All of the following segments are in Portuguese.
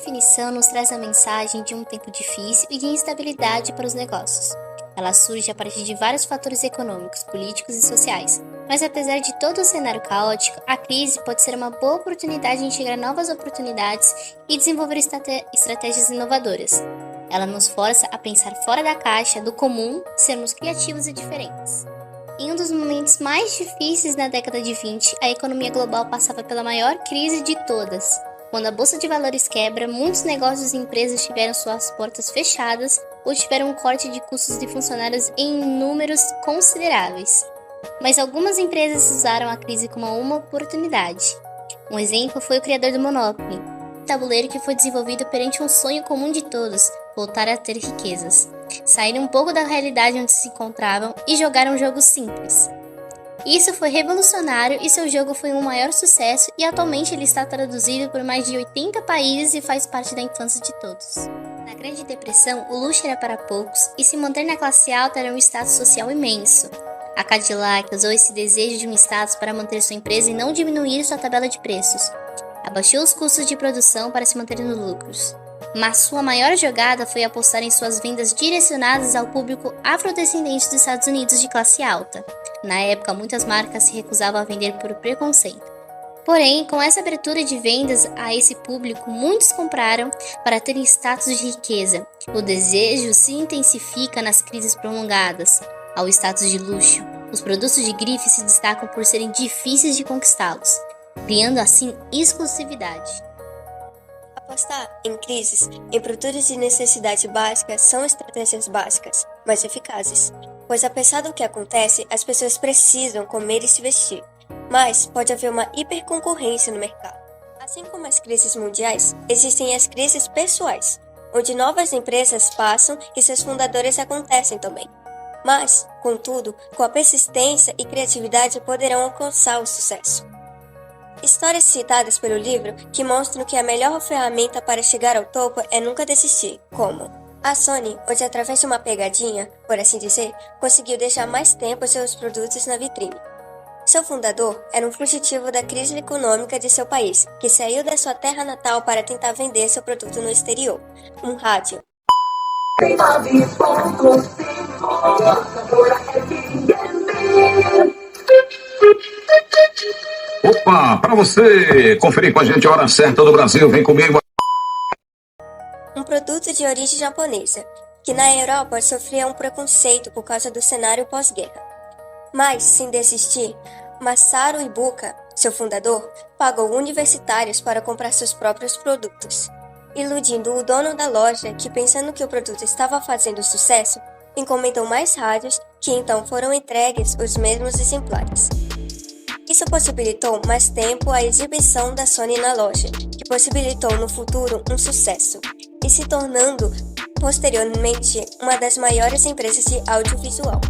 definição nos traz a mensagem de um tempo difícil e de instabilidade para os negócios. Ela surge a partir de vários fatores econômicos, políticos e sociais. Mas apesar de todo o cenário caótico, a crise pode ser uma boa oportunidade de enxergar novas oportunidades e desenvolver estratégias inovadoras. Ela nos força a pensar fora da caixa, do comum, sermos criativos e diferentes. Em um dos momentos mais difíceis na década de 20, a economia global passava pela maior crise de todas. Quando a bolsa de valores quebra, muitos negócios e empresas tiveram suas portas fechadas ou tiveram um corte de custos de funcionários em números consideráveis. Mas algumas empresas usaram a crise como uma oportunidade. Um exemplo foi o criador do Monopoly, um tabuleiro que foi desenvolvido perante um sonho comum de todos, voltar a ter riquezas. Saíram um pouco da realidade onde se encontravam e jogaram um jogo simples. Isso foi revolucionário e seu jogo foi um maior sucesso e atualmente ele está traduzido por mais de 80 países e faz parte da infância de todos. Na Grande Depressão, o luxo era para poucos e se manter na classe alta era um status social imenso. A Cadillac usou esse desejo de um status para manter sua empresa e não diminuir sua tabela de preços. Abaixou os custos de produção para se manter nos lucros. Mas sua maior jogada foi apostar em suas vendas direcionadas ao público afrodescendente dos Estados Unidos de classe alta. Na época, muitas marcas se recusavam a vender por preconceito. Porém, com essa abertura de vendas a esse público, muitos compraram para terem status de riqueza. O desejo se intensifica nas crises prolongadas. Ao status de luxo, os produtos de grife se destacam por serem difíceis de conquistá-los, criando assim exclusividade. Apostar em crises em produtos de necessidade básica são estratégias básicas, mas eficazes, pois apesar do que acontece, as pessoas precisam comer e se vestir, mas pode haver uma hiperconcorrência no mercado. Assim como as crises mundiais, existem as crises pessoais, onde novas empresas passam e seus fundadores acontecem também. Mas, contudo, com a persistência e criatividade poderão alcançar o sucesso. Histórias citadas pelo livro que mostram que a melhor ferramenta para chegar ao topo é nunca desistir, como a Sony, onde através de uma pegadinha, por assim dizer, conseguiu deixar mais tempo seus produtos na vitrine. Seu fundador era um fugitivo da crise econômica de seu país, que saiu da sua terra natal para tentar vender seu produto no exterior, um rádio. Opa, para você conferir com a gente a hora certa do Brasil, vem comigo. Um produto de origem japonesa, que na Europa sofria um preconceito por causa do cenário pós-guerra. Mas, sem desistir, Masaru Ibuka, seu fundador, pagou universitários para comprar seus próprios produtos, iludindo o dono da loja que, pensando que o produto estava fazendo sucesso, encomendou mais rádios que então foram entregues os mesmos exemplares. Isso possibilitou mais tempo a exibição da Sony na loja, que possibilitou no futuro um sucesso, e se tornando, posteriormente, uma das maiores empresas de audiovisual.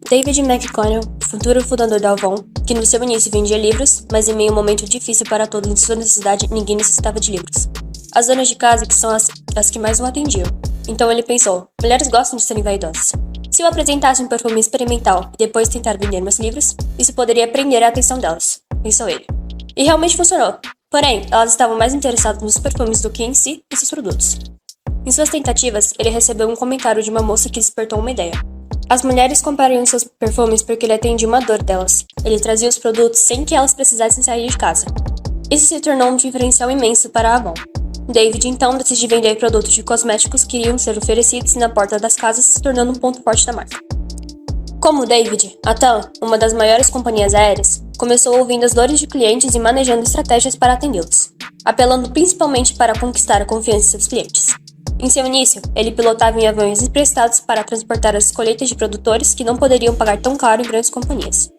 David McConnell, futuro fundador da Avon, que no seu início vendia livros, mas em meio a um momento difícil para todos em sua necessidade, ninguém necessitava de livros. As donas de casa que são as que mais o atendiam. Então ele pensou, mulheres gostam de serem vaidosas. Se eu apresentasse um perfume experimental e depois tentar vender meus livros, isso poderia prender a atenção delas, pensou ele. E realmente funcionou. Porém, elas estavam mais interessadas nos perfumes do que em si e seus produtos. Em suas tentativas, ele recebeu um comentário de uma moça que despertou uma ideia. As mulheres comprariam seus perfumes porque ele atendia uma dor delas. Ele trazia os produtos sem que elas precisassem sair de casa. Isso se tornou um diferencial imenso para a Avon. David então decidiu vender produtos de cosméticos que iriam ser oferecidos na porta das casas, se tornando um ponto forte da marca. Como David, a TAM, uma das maiores companhias aéreas, começou ouvindo as dores de clientes e manejando estratégias para atendê-los, apelando principalmente para conquistar a confiança de seus clientes. Em seu início, ele pilotava em aviões emprestados para transportar as colheitas de produtores que não poderiam pagar tão caro em grandes companhias.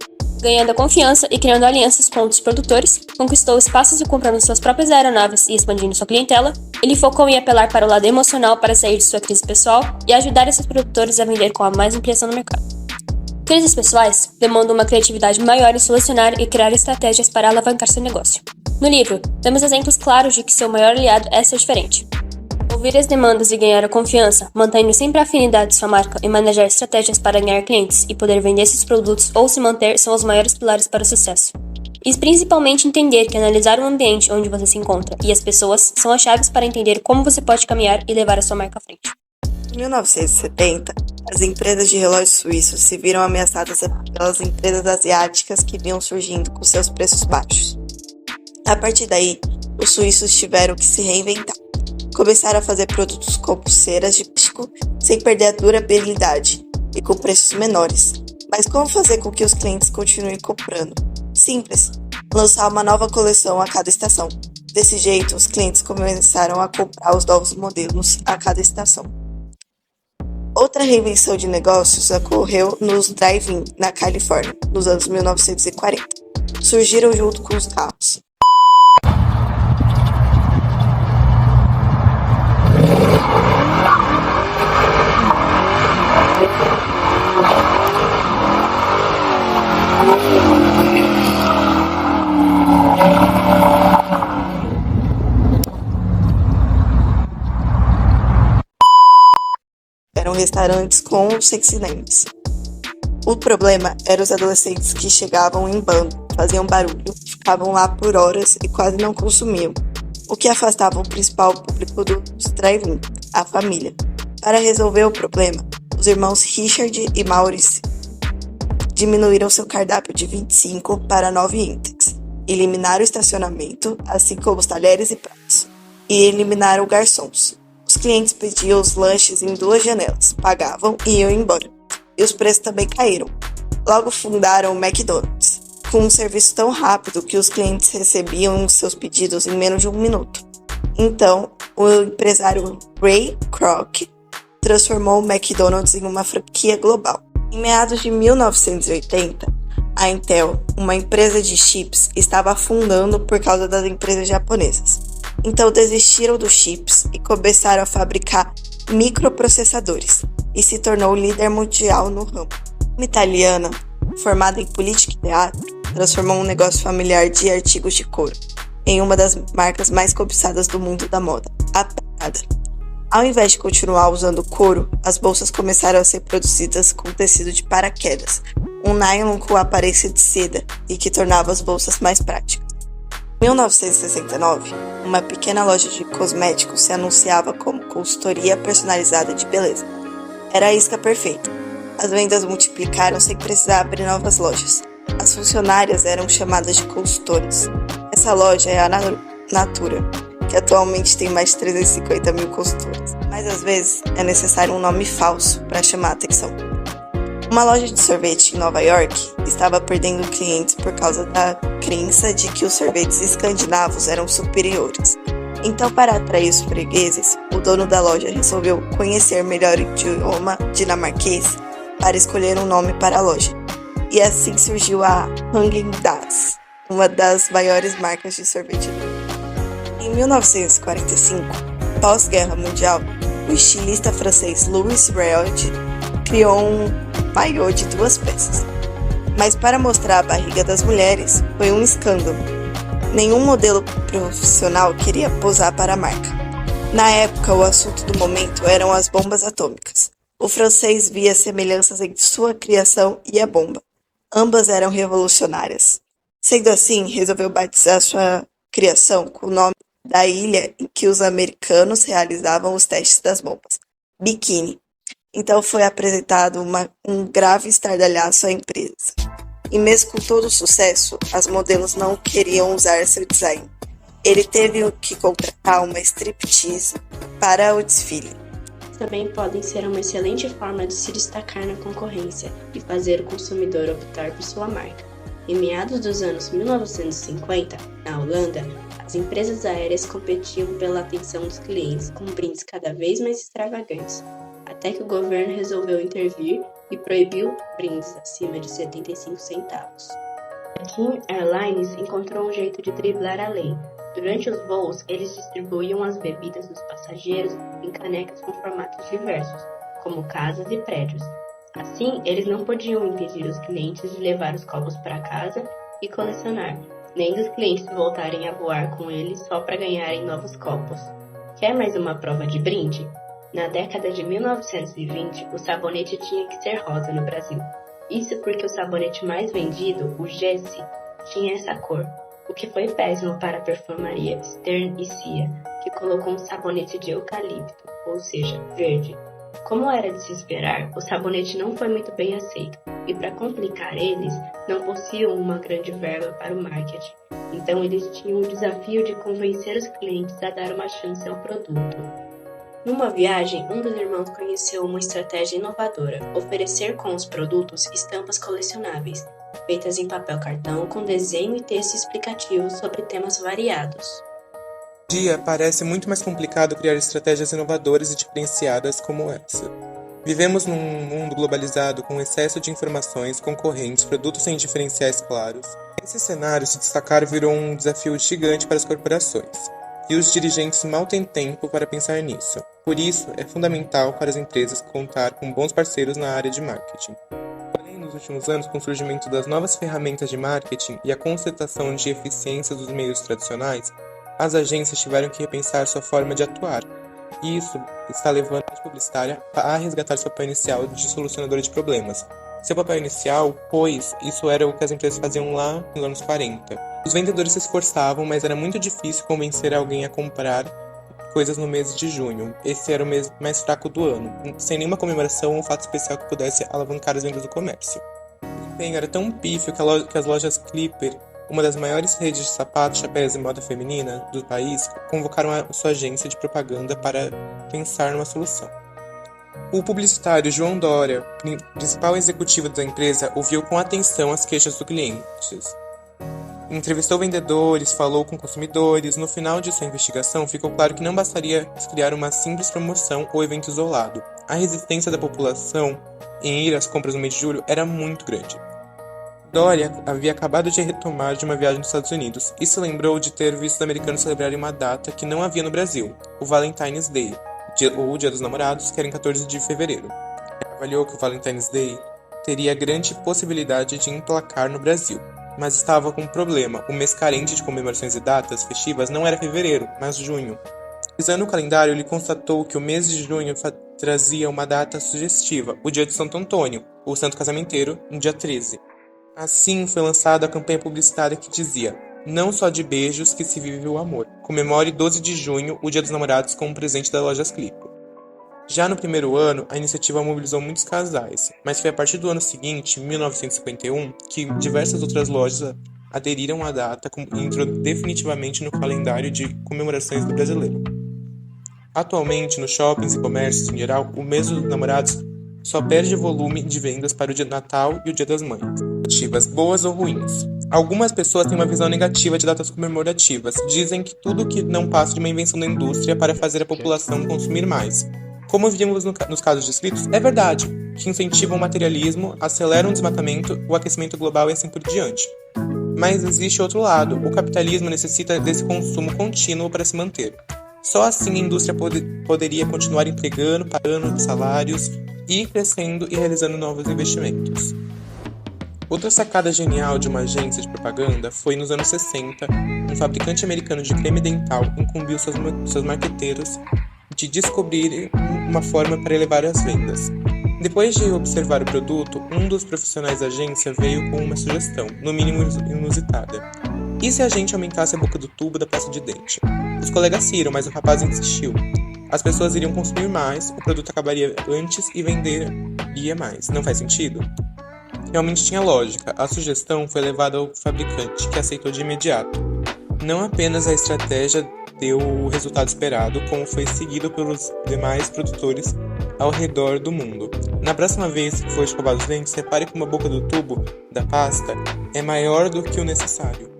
Ganhando a confiança e criando alianças com outros produtores, conquistou espaços e comprando suas próprias aeronaves e expandindo sua clientela, ele focou em apelar para o lado emocional para sair de sua crise pessoal e ajudar esses produtores a vender com a mais ampliação no mercado. Crises pessoais demandam uma criatividade maior em solucionar e criar estratégias para alavancar seu negócio. No livro, temos exemplos claros de que seu maior aliado é ser diferente. Ouvir as demandas e ganhar a confiança, mantendo sempre a afinidade de sua marca e manejar estratégias para ganhar clientes e poder vender seus produtos ou se manter são os maiores pilares para o sucesso. E principalmente entender que analisar o ambiente onde você se encontra e as pessoas são as chaves para entender como você pode caminhar e levar a sua marca à frente. Em 1970, as empresas de relógios suíços se viram ameaçadas pelas empresas asiáticas que vinham surgindo com seus preços baixos. A partir daí, os suíços tiveram que se reinventar. Começaram a fazer produtos com pulseiras de plástico sem perder a durabilidade e com preços menores. Mas como fazer com que os clientes continuem comprando? Simples, lançar uma nova coleção a cada estação. Desse jeito, os clientes começaram a comprar os novos modelos a cada estação. Outra reinvenção de negócios ocorreu nos drive-in, na Califórnia, nos anos 1940. Surgiram junto com os carros. Eram restaurantes com sexy names. O problema era os adolescentes que chegavam em bando, faziam barulho, ficavam lá por horas e quase não consumiam, o que afastava o principal público dos drive-in, a família. Para resolver o problema, os irmãos Richard e Maurice diminuíram seu cardápio de 25 para 9 itens, eliminaram o estacionamento, assim como os talheres e pratos, e eliminaram garçons. Os clientes pediam os lanches em 2 janelas, pagavam e iam embora. E os preços também caíram. Logo fundaram o McDonald's, com um serviço tão rápido que os clientes recebiam seus pedidos em menos de 1 minuto. Então, o empresário Ray Kroc transformou o McDonald's em uma franquia global. Em meados de 1980, a Intel, uma empresa de chips, estava afundando por causa das empresas japonesas. Então desistiram dos chips e começaram a fabricar microprocessadores e se tornou o líder mundial no ramo. Uma italiana, formada em política e teatro, transformou um negócio familiar de artigos de couro em uma das marcas mais cobiçadas do mundo da moda, a Prada. Ao invés de continuar usando couro, as bolsas começaram a ser produzidas com tecido de paraquedas, um nylon com aparência de seda e que tornava as bolsas mais práticas. Em 1969, uma pequena loja de cosméticos se anunciava como consultoria personalizada de beleza. Era a isca perfeita. As vendas multiplicaram sem precisar abrir novas lojas. As funcionárias eram chamadas de consultoras. Essa loja é a Natura, que atualmente tem mais de 350 mil consultores. Mas às vezes é necessário um nome falso para chamar a atenção. Uma loja de sorvete em Nova York estava perdendo clientes por causa da crença de que os sorvetes escandinavos eram superiores. Então, para atrair os fregueses, o dono da loja resolveu conhecer melhor o idioma dinamarquês para escolher um nome para a loja. E assim surgiu a Häagen-Dazs, uma das maiores marcas de sorvete do mundo. Em 1945, pós-Guerra Mundial, o estilista francês Louis Réald criou um maiô de 2 peças. Mas para mostrar a barriga das mulheres, foi um escândalo. Nenhum modelo profissional queria posar para a marca. Na época, o assunto do momento eram as bombas atômicas. O francês via semelhanças entre sua criação e a bomba. Ambas eram revolucionárias. Sendo assim, resolveu batizar sua criação com o nome da ilha em que os americanos realizavam os testes das bombas, Bikini. Então foi apresentado um grave estardalhaço à empresa. E mesmo com todo o sucesso, as modelos não queriam usar seu design. Ele teve que contratar uma striptease para o desfile. Também podem ser uma excelente forma de se destacar na concorrência e fazer o consumidor optar por sua marca. Em meados dos anos 1950, na Holanda, as empresas aéreas competiam pela atenção dos clientes com brindes cada vez mais extravagantes, até que o governo resolveu intervir e proibiu brindes acima de 75 centavos. A Kim Airlines encontrou um jeito de driblar a lei. Durante os voos, eles distribuíam as bebidas dos passageiros em canecas com formatos diversos, como casas e prédios. Assim, eles não podiam impedir os clientes de levar os copos para casa e colecionar, nem dos clientes voltarem a voar com eles só para ganharem novos copos. Quer mais uma prova de brinde? Na década de 1920, o sabonete tinha que ser rosa no Brasil. Isso porque o sabonete mais vendido, o Jessie, tinha essa cor, o que foi péssimo para a perfumaria Stern e Cia, que colocou um sabonete de eucalipto, ou seja, verde. Como era de se esperar, o sabonete não foi muito bem aceito, e para complicar eles, não possuíam uma grande verba para o marketing. Então eles tinham o desafio de convencer os clientes a dar uma chance ao produto. Numa viagem, um dos irmãos conheceu uma estratégia inovadora: oferecer com os produtos estampas colecionáveis, feitas em papel cartão com desenho e texto explicativo sobre temas variados. Hoje em dia, parece muito mais complicado criar estratégias inovadoras e diferenciadas como essa. Vivemos num mundo globalizado com excesso de informações, concorrentes, produtos sem diferenciais claros. Esse cenário se destacar virou um desafio gigante para as corporações, e os dirigentes mal têm tempo para pensar nisso. Por isso, é fundamental para as empresas contar com bons parceiros na área de marketing. Porém, nos últimos anos, com o surgimento das novas ferramentas de marketing e a constatação de eficiência dos meios tradicionais, as agências tiveram que repensar sua forma de atuar. E isso está levando a publicitária a resgatar seu papel inicial de solucionadora de problemas. Seu papel inicial, pois, isso era o que as empresas faziam lá nos anos 40. Os vendedores se esforçavam, mas era muito difícil convencer alguém a comprar coisas no mês de junho. Esse era o mês mais fraco do ano, sem nenhuma comemoração ou um fato especial que pudesse alavancar as vendas do comércio. O empenho era tão pífio que as lojas Clipper, uma das maiores redes de sapatos, chapéus e moda feminina do país, convocaram a sua agência de propaganda para pensar numa solução. O publicitário João Dória, principal executivo da empresa, ouviu com atenção as queixas dos clientes. Entrevistou vendedores, falou com consumidores. No final de sua investigação, ficou claro que não bastaria criar uma simples promoção ou evento isolado. A resistência da população em ir às compras no mês de julho era muito grande. Dória havia acabado de retomar de uma viagem nos Estados Unidos e se lembrou de ter visto os americanos celebrarem uma data que não havia no Brasil, o Valentine's Day, ou o Dia dos Namorados, que era em 14 de fevereiro. Ele avaliou que o Valentine's Day teria grande possibilidade de emplacar no Brasil, mas estava com um problema: o mês carente de comemorações e datas festivas não era fevereiro, mas junho. Revisando o calendário, ele constatou que o mês de junho trazia uma data sugestiva, o Dia de Santo Antônio, o Santo Casamenteiro, no dia 13. Assim foi lançada a campanha publicitária que dizia: "Não só de beijos que se vive o amor. Comemore 12 de junho, o Dia dos Namorados, como presente da loja Clipper." Já no primeiro ano, a iniciativa mobilizou muitos casais, mas foi a partir do ano seguinte, 1951, que diversas outras lojas aderiram à data e entrou definitivamente no calendário de comemorações do brasileiro. Atualmente, nos shoppings e comércios em geral, o mês dos namorados só perde volume de vendas para o Dia do Natal e o Dia das Mães. Comemorativas, boas ou ruins. Algumas pessoas têm uma visão negativa de datas comemorativas. Dizem que tudo que não passa de uma invenção da indústria para fazer a população consumir mais. Como vimos nos casos descritos, é verdade, que incentivam o materialismo, aceleram o desmatamento, o aquecimento global e assim por diante. Mas existe outro lado: o capitalismo necessita desse consumo contínuo para se manter. Só assim a indústria poderia continuar empregando, pagando salários e crescendo e realizando novos investimentos. Outra sacada genial de uma agência de propaganda foi nos anos 60, um fabricante americano de creme dental incumbiu seus marqueteiros de descobrir uma forma para elevar as vendas. Depois de observar o produto, um dos profissionais da agência veio com uma sugestão, no mínimo inusitada. E se a gente aumentasse a boca do tubo da pasta de dente? Os colegas riram, mas o rapaz insistiu. As pessoas iriam consumir mais, o produto acabaria antes e venderia mais. Não faz sentido? Realmente tinha lógica. A sugestão foi levada ao fabricante, que aceitou de imediato. Não apenas a estratégia deu o resultado esperado, como foi seguido pelos demais produtores ao redor do mundo. Na próxima vez que for escovar os dentes, repare como a boca do tubo da pasta é maior do que o necessário.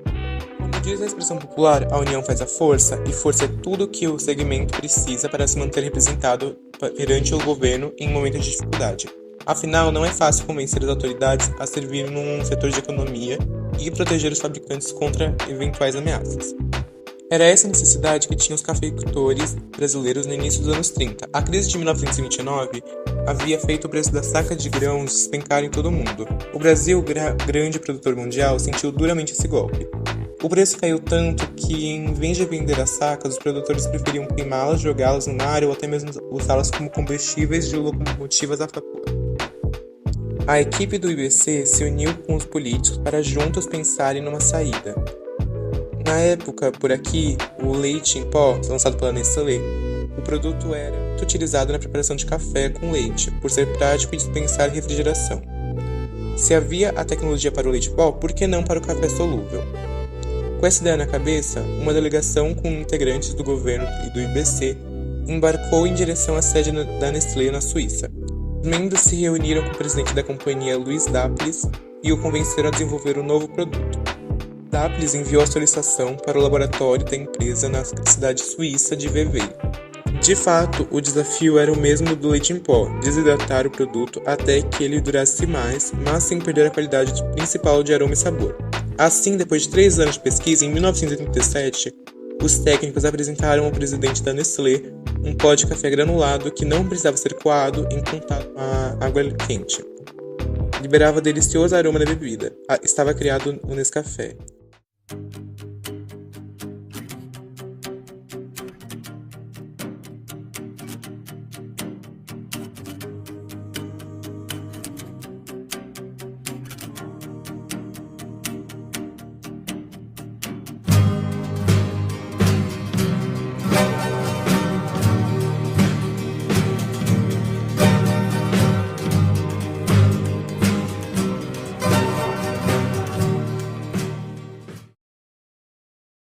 Como diz a expressão popular, a união faz a força, e força é tudo que o segmento precisa para se manter representado perante o governo em momentos de dificuldade. Afinal, não é fácil convencer as autoridades a servir num setor de economia e proteger os fabricantes contra eventuais ameaças. Era essa necessidade que tinham os cafeicultores brasileiros no início dos anos 30. A crise de 1929 havia feito o preço da saca de grãos despencar em todo o mundo. O Brasil, grande produtor mundial, sentiu duramente esse golpe. O preço caiu tanto que, em vez de vender as sacas, os produtores preferiam queimá-las, jogá-las no mar ou até mesmo usá-las como combustíveis de locomotivas a vapor. A equipe do IBC se uniu com os políticos para juntos pensarem numa saída. Na época, por aqui, o leite em pó, lançado pela Nestlé, o produto era muito utilizado na preparação de café com leite, por ser prático e dispensar refrigeração. Se havia a tecnologia para o leite em pó, por que não para o café solúvel? Com essa ideia na cabeça, uma delegação com integrantes do governo e do IBC embarcou em direção à sede da Nestlé na Suíça. Os membros se reuniram com o presidente da companhia, Luiz Daples, e o convenceram a desenvolver um novo produto. Daples enviou a solicitação para o laboratório da empresa na cidade suíça de Vevey. De fato, o desafio era o mesmo do leite em pó, desidratar o produto até que ele durasse mais, mas sem perder a qualidade principal de aroma e sabor. Assim, depois de 3 anos de pesquisa, em 1987, os técnicos apresentaram ao presidente da Nestlé um pó de café granulado que não precisava ser coado em contato com a água quente. Liberava delicioso aroma da bebida. Estava criado o Nescafé.